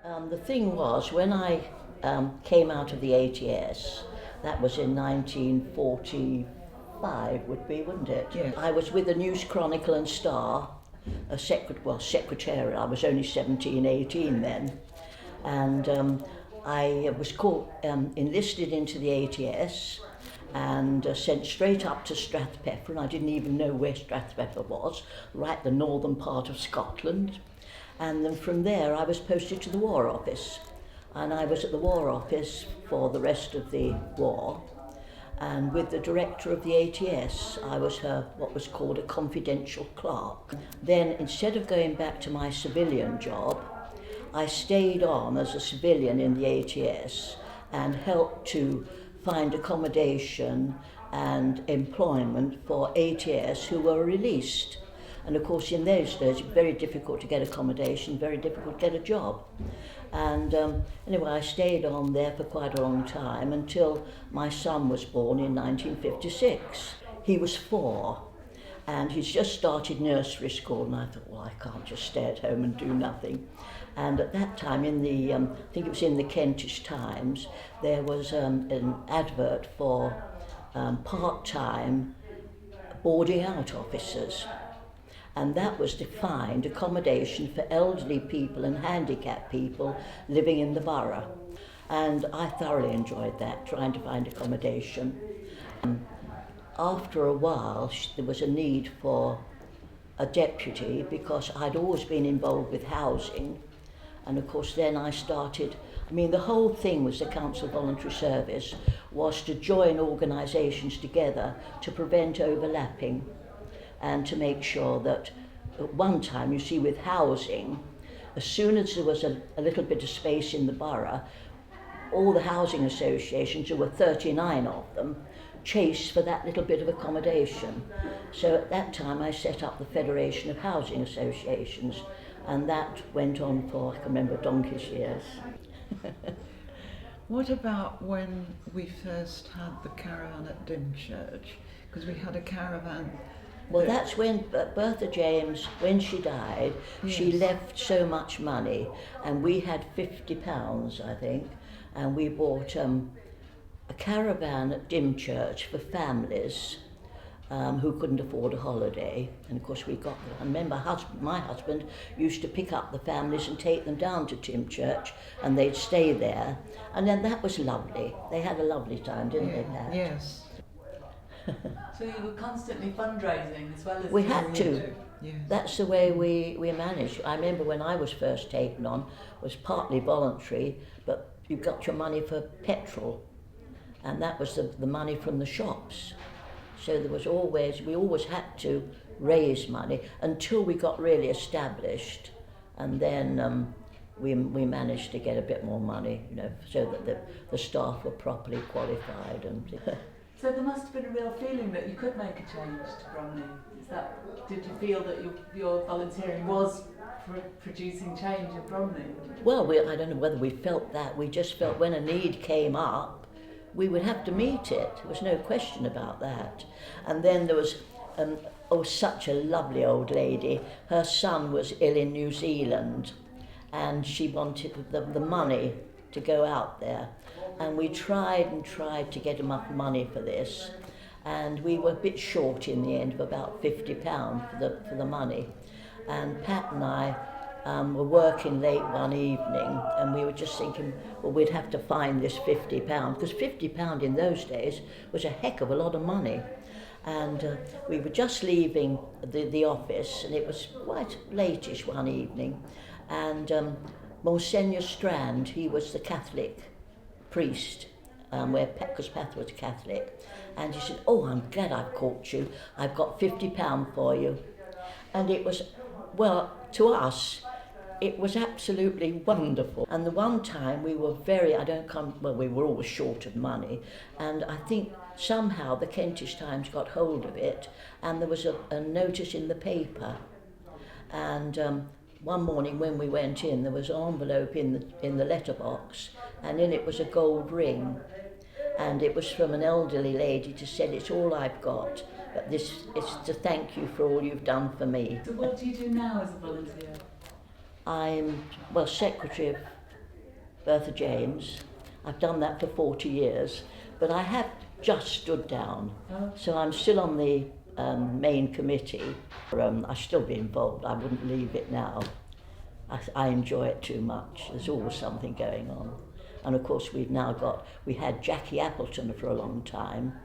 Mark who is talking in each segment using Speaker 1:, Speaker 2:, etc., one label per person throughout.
Speaker 1: The thing was, when I came out of the ATS, that was in 1945, would be, wouldn't it?
Speaker 2: Yeah.
Speaker 1: I was with the News Chronicle and Star, secretarial. I was only 17, 18 then. And I was enlisted into the ATS and sent straight up to Strathpeffer, and I didn't even know where Strathpeffer was, right the northern part of Scotland. And then from there I was posted to the War Office, and I was at the War Office for the rest of the war, and with the director of the ATS I was what was called a confidential clerk. Then instead of going back to my civilian job, I stayed on as a civilian in the ATS and helped to find accommodation and employment for ATS who were released. And of course in those days, very difficult to get accommodation, very difficult to get a job. And anyway, I stayed on there for quite a long time until my son was born in 1956. He was 4 and he's just started nursery school, and I thought, well, I can't just stay at home and do nothing. And at that time, in the I think it was in the Kentish Times, there was an advert for part-time boarding out officers. And that was to find accommodation for elderly people and handicapped people living in the borough. And I thoroughly enjoyed that, trying to find accommodation. After a while, there was a need for a deputy because I'd always been involved with housing. And of course then I started, the whole thing was the Council Voluntary Service was to join organisations together to prevent overlapping and to make sure that at one time, you see, with housing, as soon as there was a little bit of space in the borough, all the housing associations, there were 39 of them, chased for that little bit of accommodation. So at that time I set up the Federation of Housing Associations, and that went on for, I can remember, donkey's years.
Speaker 2: What about when we first had the caravan at Dymchurch? Because we had a caravan.
Speaker 1: Well, that's when Bertha James, when she died,
Speaker 2: yes,
Speaker 1: she left so much money, and we had £50, I think, and we bought a caravan at Dymchurch for families who couldn't afford a holiday. And of course we got them. I remember my husband used to pick up the families and take them down to Dymchurch, and they'd stay there. And then that was lovely. They had a lovely time, didn't they, Pat?
Speaker 2: Yes.
Speaker 3: So you were constantly fundraising as well as...
Speaker 1: We had to.
Speaker 2: Yes.
Speaker 1: That's the way we managed. I remember when I was first taken on, it was partly voluntary, but you got your money for petrol, and that was the money from the shops. So we always had to raise money until we got really established, and then we managed to get a bit more money, so that the staff were properly qualified. And
Speaker 3: So there must have been a real feeling that you could make a change to Bromley. Did you feel that your volunteering was producing change in Bromley?
Speaker 1: Well, I don't know whether we felt that. We just felt when a need came up, we would have to meet it. There was no question about that. And then there was such a lovely old lady. Her son was ill in New Zealand, and she wanted the money to go out there. And we tried to get enough money for this, and we were a bit short in the end of about £50 for the money. And Pat and I were working late one evening, and we were just thinking, well, we'd have to find this £50, because £50 in those days was a heck of a lot of money. And we were just leaving the office, and it was quite late-ish one evening, and Monsignor Strand, he was the Catholic priest, because Pat was Catholic, and he said, oh, I'm glad I've caught you, I've got £50 for you. And it was, well, to us, it was absolutely wonderful. And the one time we were we were always short of money, and I think somehow the Kentish Times got hold of it, and there was a notice in the paper, and one morning when we went in, there was an envelope in the letterbox, and in it was a gold ring, and it was from an elderly lady to say, it's all I've got, but this is to thank you for all you've done for me.
Speaker 3: So what do you do now as a volunteer?
Speaker 1: I'm secretary of Bertha James. I've done that for 40 years, but I have just stood down.
Speaker 3: Oh.
Speaker 1: So I'm still on the main committee. I still be involved. I wouldn't leave it now. I enjoy it too much. There's always something going on. And of course we had Jackie Appleton for a long time,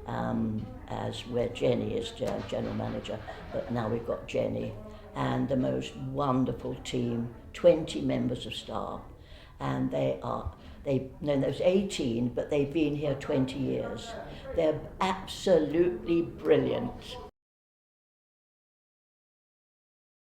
Speaker 1: as where Jenny is general manager, but now we've got Jenny, and the most wonderful team, 20 members of staff, and there's 18, but they've been here 20 years. They're absolutely brilliant.